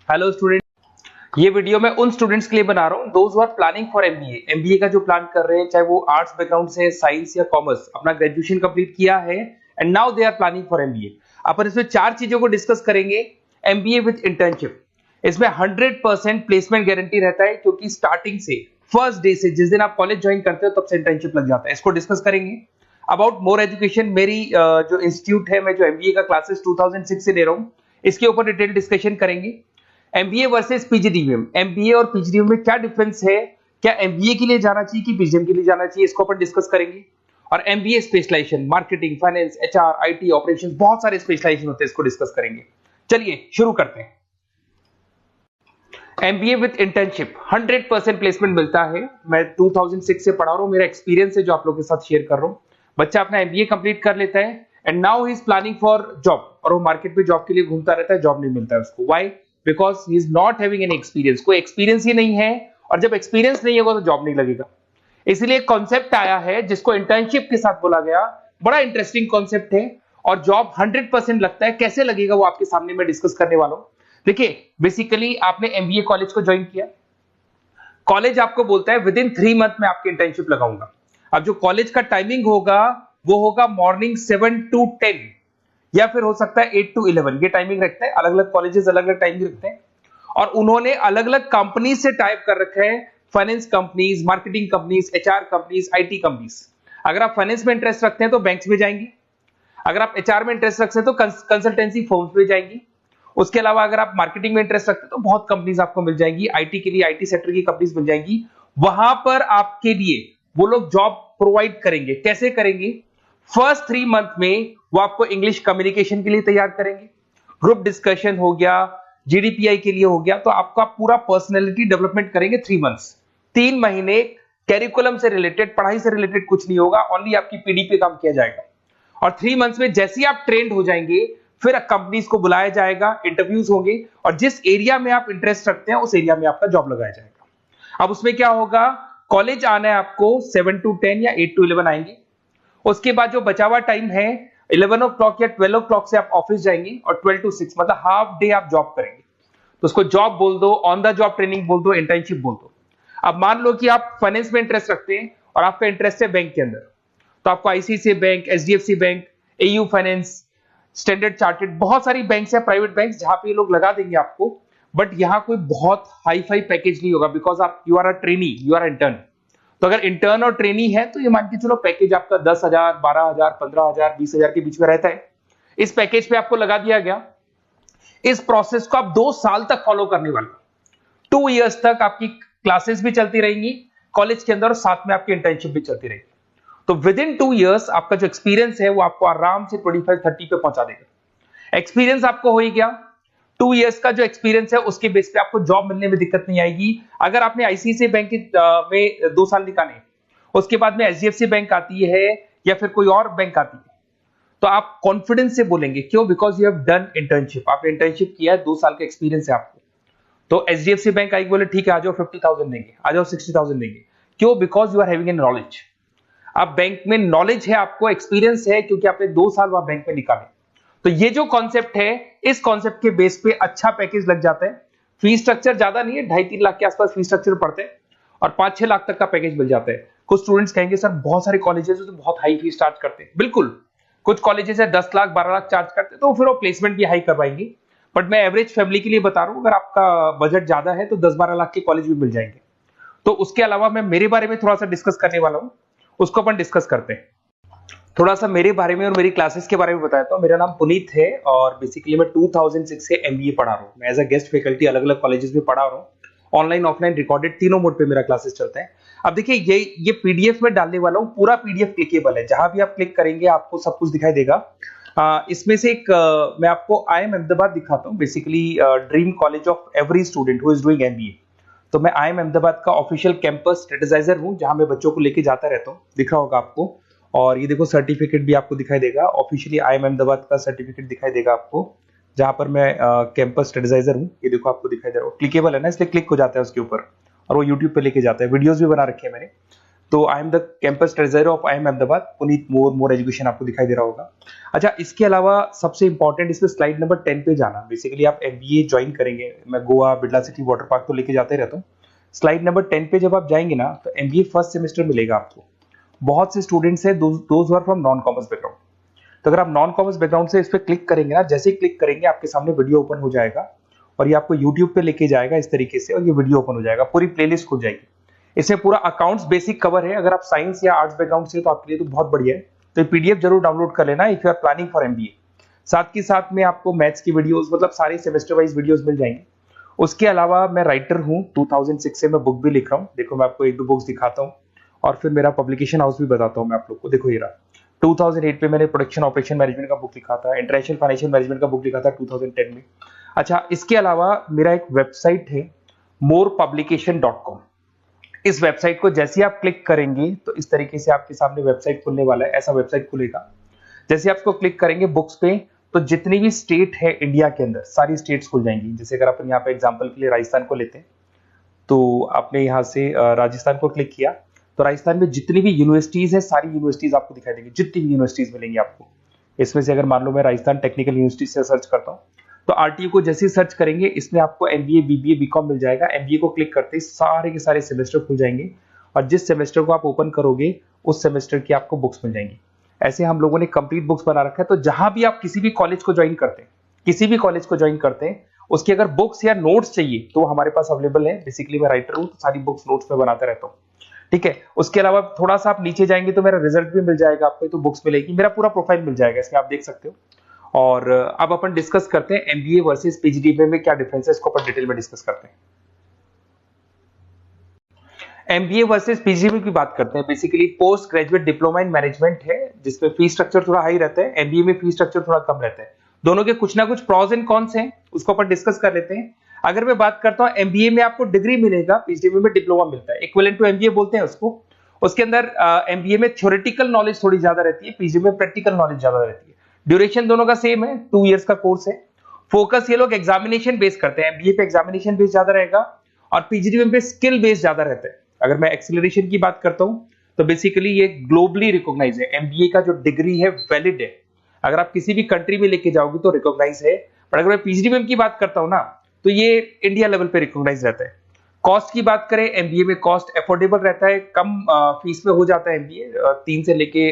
Hello student, ये video मैं उन स्टूडेंट्स के लिए बना रहा हूँ those who are planning for MBA. MBA का जो प्लान कर रहे हैं, चाहे वो आर्ट्स बैकग्राउंड से, साइंस या कॉमर्स, अपना ग्रेजुएशन कंप्लीट किया है and now they are planning for MBA. अपन इसमें चार चीजों को डिस्कस करेंगे। एमबीए विद इंटर्नशिप, इसमें 100% प्लेसमेंट गारंटी रहता है क्योंकि स्टार्टिंग से, फर्स्ट डे से, जिस दिन आप कॉलेज ज्वाइन करते हो तब से इंटर्नशिप लग जाता है। इसको डिस्कस करेंगे। अबाउट मोर एजुकेशन, मेरी जो इंस्टीट्यूट है, मैं जो एमबीए का क्लासेस 2006 से ले रहा हूँ, इसके ऊपर डिटेल डिस्कशन करेंगे। एमबीए वर्सेस पीजीडीएम, एमबीए और पीजीडीएम में क्या डिफरेंस है, क्या एमबीए के लिए जाना चाहिए कि पीजीडीएम के लिए जाना चाहिए, इसको अपन डिस्कस करेंगे। और MBA specialisation, marketing, finance, HR, IT, operations, बहुत सारे स्पेशलाइजेशन होते हैं, इसको डिस्कस करेंगे। चलिए शुरू करते हैं। एमबीए विद इंटर्नशिप 100% प्लेसमेंट मिलता है। मैं 2006 से पढ़ा रहा हूँ, मेरा एक्सपीरियंस है जो आप लोगों के साथ शेयर कर रहा हूँ। बच्चा अपना एमबीए कंप्लीट कर लेता है and now he is planning for job, और वो मार्केट में जॉब के लिए घूमता रहता है, जॉब नहीं मिलता है उसको। Why? Because he is not having any experience. कोई एक्सपीरियंस ही नहीं है, और जब एक्सपीरियंस नहीं होगा तो जॉब नहीं लगेगा। इसलिए एक कॉन्सेप्ट आया है जिसको इंटर्नशिप के साथ बोला गया। बड़ा इंटरेस्टिंग कॉन्सेप्ट है और जॉब 100% लगता है। कैसे लगेगा वो आपके सामने मैं डिस्कस करने वाला हूं। देखिए, बेसिकली आपने एमबीए कॉलेज को ज्वाइन किया, कॉलेज आपको बोलता है विद इन 3 मंथ में आपकी इंटर्नशिप लगाऊंगा। अब जो कॉलेज का टाइमिंग होगा वो होगा मॉर्निंग 7 to 10 या फिर हो सकता है 8 to 11। ये टाइमिंग रखते हैं, अलग अलग कॉलेजेस अलग अलग टाइमिंग रखते हैं। और उन्होंने अलग अलग कंपनी से टाइप कर रखा है, finance companies, marketing companies, HR companies, IT companies. अगर आप फाइनेंस में इंटरेस्ट रखते हैं तो बैंक्स में जाएंगे, अगर आप एचआर में इंटरेस्ट रखते हैं तो कंसल्टेंसी फर्म्स में जाएंगी। उसके अलावा अगर आप मार्केटिंग में इंटरेस्ट रखते हैं तो बहुत कंपनीज आपको मिल जाएंगी, आईटी के लिए आईटी सेक्टर की कंपनीज मिल जाएंगी। वहां पर आपके लिए वो लोग जॉब प्रोवाइड करेंगे। कैसे करेंगे? फर्स्ट 3 मंथ में वो आपको इंग्लिश कम्युनिकेशन के लिए तैयार करेंगे, ग्रुप डिस्कशन हो गया, जीडीपीआई के लिए हो गया, तो आपका पूरा पर्सनैलिटी डेवलपमेंट करेंगे 3 मंथ्स। 3 महीने कैरिकुलम से रिलेटेड, पढ़ाई से रिलेटेड कुछ नहीं होगा, ओनली आपकी पीडी पे काम किया जाएगा। और 3 मंथ्स में जैसे ही आप ट्रेंड हो जाएंगे, फिर कंपनीज को बुलाया जाएगा, इंटरव्यूज होंगे, और जिस एरिया में आप इंटरेस्ट रखते हैं उस एरिया में आपका जॉब लगाया जाएगा। अब उसमें क्या होगा, कॉलेज आना है आपको 7 to 10 या 8 to 11 आएंगे। उसके बाद जो बचा हुआ टाइम है 11 o'clock या 12 o'clock से आप ऑफिस जाएंगे, और 12 to 6 मतलब हाफ डे आप जॉब करेंगे। तो उसको जॉब बोल दो, ऑन द जॉब ट्रेनिंग बोल दो, इंटर्नशिप बोल दो। अब मान लो कि आप फाइनेंस में इंटरेस्ट रखते हैं और आपका इंटरेस्ट है बैंक के अंदर, तो आपको ICICI bank, HDFC bank, AU finance, standard chartered, बहुत सारी बैंक्स है, प्राइवेट बैंक्स, जहां पे ये लोग लगा देंगे आपको। बट यहाँ कोई बहुत हाई फाई पैकेज नहीं होगा, बिकॉज आप you are a trainee, you are intern. तो अगर इंटर्न और ट्रेनी है तो ये मान के चलो पैकेज आपका 10,000, 12,000, 15,000, 20,000 के बीच में रहता है। इस पैकेज पे आपको लगा दिया गया। इस प्रोसेस को आप 2 साल तक फॉलो करने वाले। 2 इयर्स तक आपकी क्लासेस भी चलती रहेंगी कॉलेज के अंदर, और साथ में आपकी इंटर्नशिप भी चलती रहेगी। तो विद इन 2 इयर्स आपका जो एक्सपीरियंस है वो आपको आराम से 25-30 पे पहुंचा देगा। एक्सपीरियंस आपको हो ही गया। 2 इयर्स का जो एक्सपीरियंस है उसके बेस पे आपको जॉब मिलने में दिक्कत नहीं आएगी। अगर आपने आईसीआईसीआई बैंक में 2 साल निकाले, उसके बाद में एचडीएफसी बैंक आती है या फिर कोई और बैंक आती है, तो आप कॉन्फिडेंस से बोलेंगे। क्यों? Because you have done internship, आपने इंटर्नशिप किया है, 2 साल का एक्सपीरियंस है आपको। तो एचडीएफसी बैंक आई बोले ठीक है, आ जाओ 50,000 देंगे, आ जाओ 60,000 देंगे। क्यों? Because you are having an knowledge. आप बैंक में नॉलेज है, आपको एक्सपीरियंस है, क्योंकि आपने 2 साल वहां बैंक में निकाले। तो ये जो कॉन्सेप्ट है, इस कॉन्सेप्ट के बेस पे अच्छा पैकेज लग जाता है। फीस स्ट्रक्चर ज्यादा नहीं है, 2.5-3 लाख के आसपास फीस स्ट्रक्चर पड़ते हैं, और 5-6 लाख तक का पैकेज मिल जाता है। कुछ स्टूडेंट्स कहेंगे सर बहुत सारे कॉलेजेस तो बहुत हाई फीस चार्ज करते हैं। बिल्कुल, कुछ कॉलेजेस है 10 लाख 12 लाख चार्ज करते हैं, तो फिर वो प्लेसमेंट भी हाई करवाएंगे। बट मैं एवरेज फैमिली के लिए बता रहा हूं, अगर आपका बजट ज्यादा है तो 10-12 लाख के कॉलेज भी मिल जाएंगे। तो उसके अलावा मैं मेरे बारे में थोड़ा सा डिस्कस करने वाला हूं, उसको अपन डिस्कस करते हैं। थोड़ा सा मेरे बारे में और मेरी क्लासेस के बारे में बताता हूँ। मेरा नाम पुनीत है और बेसिकली मैं 2006 से एमबीए पढ़ा रहा हूँ। मैं एज अ गेस्ट फैकल्टी अलग अलग कॉलेजेस में पढ़ा रहा हूँ। ऑनलाइन, ऑफलाइन, रिकॉर्डेड, तीनों मोड पे मेरा क्लासेस चलता है। अब देखिए, ये पीडीएफ में डालने वाला हूँ, पूरा पीडीएफ क्लिकेबल है, जहां भी आप क्लिक करेंगे आपको सब कुछ दिखाई देगा। इसमें से एक मैं आपको IIM अहमदाबाद दिखाता हूँ, basically dream college of every student who is doing MBA. तो मैं IIM अहमदाबाद का ऑफिशियल कैंपस स्ट्रेटेजाइजर हूँ, जहां मैं बच्चों को लेके जाता रहता हूँ, दिख रहा होगा आपको। और ये देखो सर्टिफिकेट भी आपको दिखाई देगा, ऑफिशियली IIM अहमदाबाद का सर्टिफिकेट दिखाई देगा आपको, जहां पर मैं कैंपस स्ट्रेटेजाइजर हूँ। ये देखो आपको दिखाई दे रहा है, क्लिकेबल है ना, इसलिए क्लिक हो जाता है उसके ऊपर, और वो यूट्यूब पे लेके जाता है। वीडियोस भी बना रखे हैं मैंने। तो I am the campus treasurer of IIM Ahmedabad, Puneet more education आपको दिखाई दे रहा होगा। अच्छा, इसके अलावा सबसे इंपॉर्टेंट इसमें स्लाइड नंबर 10 पे जाना। बेसिकली आप MBA ज्वाइन करेंगे, मैं Goa, Birla city, water park तो लेके जाते रहता हूँ। स्लाइड नंबर 10 पे जब आप जाएंगे ना, तो MBA फर्स्ट सेमेस्टर मिलेगा आपको। बहुत से स्टूडेंट्स हैं those are from non commerce background. तो अगर आप नॉन कॉमर्स बैकग्राउंड से इस पर क्लिक करेंगे ना, जैसे ही क्लिक करेंगे आपके सामने वीडियो ओपन हो जाएगा और ये आपको यूट्यूब पे लेके जाएगा इस तरीके से, और ये वीडियो ओपन हो जाएगा, पूरी प्लेलिस्ट खुल जाएगी। इसमें पूरा अकाउंट्स बेसिक कवर है। अगर आप साइंस या आर्ट्स बैकग्राउंड से तो आपके लिए तो बहुत बढ़िया है। तो ये PDF जरूर डाउनलोड कर लेना if you are planning for MBA। साथ के साथ में आपको मैथ्स की वीडियोस, मतलब सारे सेमेस्टर वाइज वीडियोस मिल जाएंगे। उसके अलावा मैं राइटर हूँ, 2006 से मैं बुक भी लिख रहा हूँ। देखो मैं आपको 1-2 बुक्स दिखाता हूँ और फिर मेरा पब्लिकेशन हाउस भी बताता हूँ मैं आप लोग को। देखो ये रहा, 2008 में मैंने प्रोडक्शन ऑपरेशन मैनेजमेंट का बुक लिखा था, इंटरनेशनल फाइनेंशियल मैनेजमेंट का बुक लिखा था 2010 में। अच्छा, इसके अलावा मेरा एक वेबसाइट है morepublication.com। इस वेबसाइट को जैसे ही आप क्लिक करेंगे तो इस तरीके से आपके सामने वेबसाइट खुलने वाला है, ऐसा वेबसाइट खुलेगा। जैसे आप इसको क्लिक करेंगे बुक्स पे, तो जितनी भी स्टेट है इंडिया के अंदर सारी स्टेट्स खुल जाएंगी। जैसे अगर अपन यहाँ पे एग्जांपल के लिए राजस्थान को लेते हैं, तो आपने यहाँ से राजस्थान को क्लिक किया तो राजस्थान में जितनी भी यूनिवर्सिटीज है सारी यूनिवर्सिटीज आपको दिखाई देंगी, जितनी भी यूनिवर्सिटीज मिलेंगी आपको। इसमें से अगर मान लो मैं राजस्थान टेक्निकल यूनिवर्सिटी से सर्च करता हूँ, तो RTU को जैसे ही सर्च करेंगे इसमें आपको MBA, BBA, BCom मिल जाएगा। MBA को क्लिक करते ही सारे के सारे सेमेस्टर खुल जाएंगे और जिस सेमेस्टर को आप ओपन करोगे उस सेमेस्टर की आपको बुक्स मिल जाएंगी। ऐसे हम लोगों ने कंप्लीट बुक्स बना रखा है। तो जहां भी आप किसी भी कॉलेज को ज्वाइन करते हैं, किसी भी कॉलेज को ज्वाइन करते हैं, उसकी अगर बुक्स या नोट्स चाहिए तो हमारे पास अवेलेबल है। बेसिकली मैं राइटर हूँ तो सारी बुक्स नोट्स में बनाता रहता हूँ, ठीक है। उसके अलावा थोड़ा सा आप नीचे जाएंगे तो मेरा रिजल्ट भी मिल जाएगा आपको, तो बुक्स मिलेगी, मेरा पूरा प्रोफाइल मिल जाएगा, इसमें आप देख सकते हो। और अब अपन डिस्कस करते हैं MBA वर्सेस PGDBA में क्या डिफरेंस है, इसको अपन डिटेल में डिस्कस करते हैं। MBA वर्सेस PGDBA की बात करते हैं। Basically post graduate diploma in management है, जिसमें फी स्ट्रक्चर थोड़ा हाई रहता है। MBA में फी स्ट्रक्चर थोड़ा कम रहता है। दोनों के कुछ ना कुछ प्रॉज एंड कॉन्स हैं, उसको अपन डिस्कस कर लेते हैं। अगर मैं बात करता हूं MBA में आपको डिग्री मिलेगा, PGDBA में डिप्लोमा मिलता है, इक्विवेलेंट टू MBA बोलते हैं उसको। उसके अंदर MBA में थ्योरेटिकल नॉलेज थोड़ी ज्यादा रहती है, PGDBA में प्रैक्टिकल नॉलेज ज्यादा रहती है। ड्यूरेशन दोनों का सेम है, 2 इयर्स का कोर्स है। फोकस ये लोग एग्जामिनेशन बेस करते हैं, MBA पे एग्जामिनेशन बेस ज्यादा रहेगा और PGDBA पे स्किल बेस ज्यादा रहता है। अगर मैं एक्सेलरेशन की बात करता हूं तो बेसिकली ये ग्लोबली रिकॉग्नाइज है। MBA का जो डिग्री है वैलिड है, अगर आप किसी भी कंट्री में लेके जाओगे तो रिकॉग्नाइज है। पर अगर मैं PGDBA की बात करता हूं ना, तो ये इंडिया लेवल पे रिकॉग्नाइज रहता है। कॉस्ट की बात करें, MBA में कॉस्ट अफोर्डेबल रहता है, कम फीस में हो जाता है MBA। 3 से लेके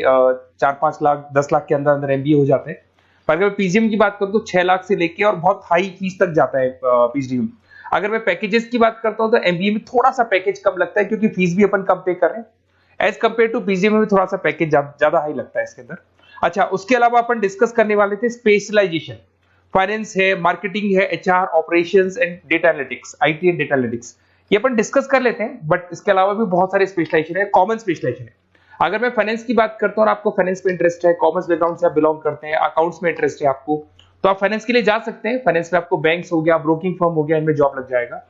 4-5 लाख 10 लाख के अंदर अंदर MBA हो जाते हैं। पर अगर मैं PGDBA की बात करूं तो 6 लाख से लेके और बहुत हाई फीस तक जाता है PGDBA। अगर मैं पैकेजेस की बात करता हूं तो MBA में थोड़ा सा पैकेज कम लगता है, क्योंकि फीस भी अपन कम पे कर रहे हैं। एज कंपेयर टू PGDBA में थोड़ा सा पैकेज ज्यादा हाई लगता है इसके अंदर। अच्छा, उसके अलावा अपन डिस्कस करने वाले थे स्पेशलाइजेशन। फाइनेंस है, मार्केटिंग है, HR, operations and data analytics, IT and data analytics, ये अपन डिस्कस कर लेते हैं। बट इसके अलावा भी बहुत सारे स्पेशलाइजेशन है, कॉमन स्पेशलाइजेशन है। अगर मैं फाइनेंस की बात करता हूं और आपको फाइनेंस में इंटरेस्ट है, कॉमर्स बैकग्राउंड से आप बिलोंग करते हैं, अकाउंट्स में इंटरेस्ट है आपको, तो आप फाइनेंस के लिए जा सकते हैं। फाइनेंस में आपको बैंक्स हो गया, ब्रोकिंग फर्म हो गया, इनमें जॉब लग जाएगा।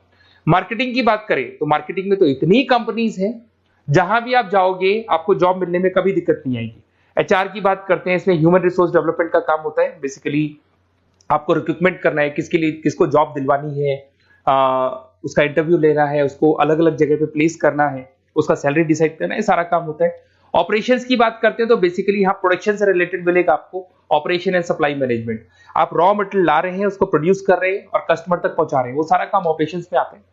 मार्केटिंग की बात करें तो मार्केटिंग में तो इतनी कंपनीज हैं, जहां भी आप जाओगे आपको जॉब मिलने में कभी दिक्कत नहीं आएगी। HR की बात करते हैं, इसमें ह्यूमन रिसोर्स डेवलपमेंट का काम होता है। बेसिकली आपको रिक्रूटमेंट करना है, किसके लिए किसको जॉब दिलवानी है, उसका इंटरव्यू लेना है, उसको अलग अलग जगह पे प्लेस करना है, उसका सैलरी डिसाइड करना है, ये सारा काम होता है। ऑपरेशंस की बात करते हैं तो बेसिकली यहाँ प्रोडक्शन से रिलेटेड मिलेगा आपको, ऑपरेशन एंड सप्लाई मैनेजमेंट। आप रॉ मटेरियल ला रहे हैं, उसको प्रोड्यूस कर रहे हैं और कस्टमर तक पहुंचा रहे हैं, वो सारा काम ऑपरेशंस में आते हैं।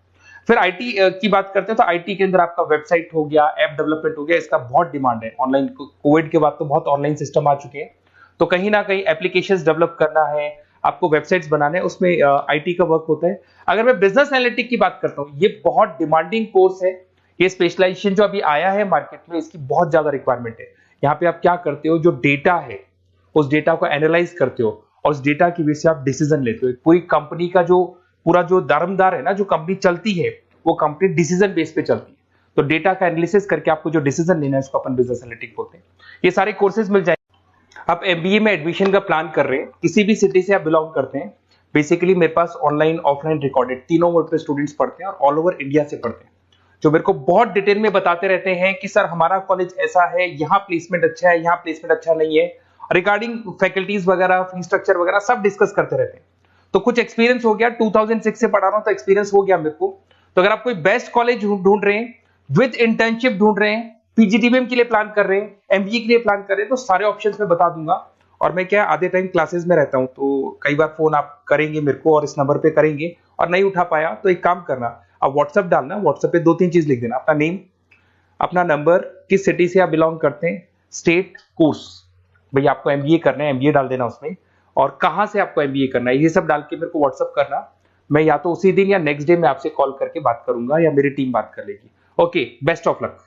फिर IT की बात करते हैं तो IT के अंदर आपका वेबसाइट हो गया, ऐप डेवलपमेंट हो गया, इसका बहुत डिमांड है ऑनलाइन। कोविड के बाद तो बहुत ऑनलाइन सिस्टम आ चुके हैं, तो कहीं ना कहीं एप्लीकेशंस डेवलप करना है, आपको वेबसाइट्स बनाने हैं, उसमें IT का वर्क होता है। अगर मैं बिजनेस एनालिटिक की बात करता हूँ, ये बहुत डिमांडिंग कोर्स है। ये स्पेशलाइजेशन जो अभी आया है मार्केट में, इसकी बहुत ज्यादा रिक्वायरमेंट है। यहाँ पे आप क्या करते हो, जो डेटा है उस डेटा को एनालाइज करते हो और उस डेटा की बेस से आप डिसीजन लेते हो। पूरी कंपनी का जो पूरा जो दारोमदार है ना, जो कंपनी चलती है, वो कंपनी डिसीजन बेस पे चलती है। तो डेटा का एनालिसिस करके आपको जो डिसीजन लेना है उसको अपन बिजनेस एनालिटिक बोलते हैं। ये सारे कोर्सेज मिल जाएंगे। आप MBA में एडमिशन का प्लान कर रहे हैं, किसी भी सिटी से आप बिलोंग करते हैं, बेसिकली मेरे पास ऑनलाइन ऑफलाइन रिकॉर्डेड तीनों मोड पे स्टूडेंट्स पढ़ते हैं और ऑल ओवर इंडिया से पढ़ते हैं, जो मेरे को बहुत डिटेल में बताते रहते हैं कि सर हमारा कॉलेज ऐसा है, यहाँ प्लेसमेंट अच्छा है, यहाँ प्लेसमेंट अच्छा नहीं है, रिगार्डिंग फैकल्टीज वगैरह, फी स्ट्रक्चर वगैरह सब डिस्कस करते रहते हैं। तो कुछ एक्सपीरियंस हो गया, 2006 से पढ़ा रहा हूं तो एक्सपीरियंस हो गया मेरे को। तो अगर आप कोई बेस्ट कॉलेज ढूंढ रहे हैं, विद इंटर्नशिप ढूंढ रहे हैं, पीजीडीबीएम के लिए प्लान कर रहे हैं, एमबीए के लिए प्लान कर रहे हैं, तो सारे ऑप्शंस मैं बता दूंगा। और मैं क्या आधे टाइम क्लासेस में रहता हूं, तो कई बार फोन आप करेंगे मेरे को और इस नंबर पे करेंगे और नहीं उठा पाया तो एक काम करना, आप व्हाट्सएप डालना, व्हाट्सएप पे 2-3 चीज लिख देना, अपना नेम, अपना नंबर, किस सिटी से आप बिलोंग करते हैं, स्टेट, कोर्स, भैया आपको एमबीए करना है एमबीए डाल देना उसमें, और कहां से आपको एमबीए करना है, ये सब डाल के मेरे को व्हाट्सएप करना। मैं या तो उसी दिन या नेक्स्ट डे में आपसे कॉल करके बात करूंगा या मेरी टीम बात कर लेगी। Okay, best of luck.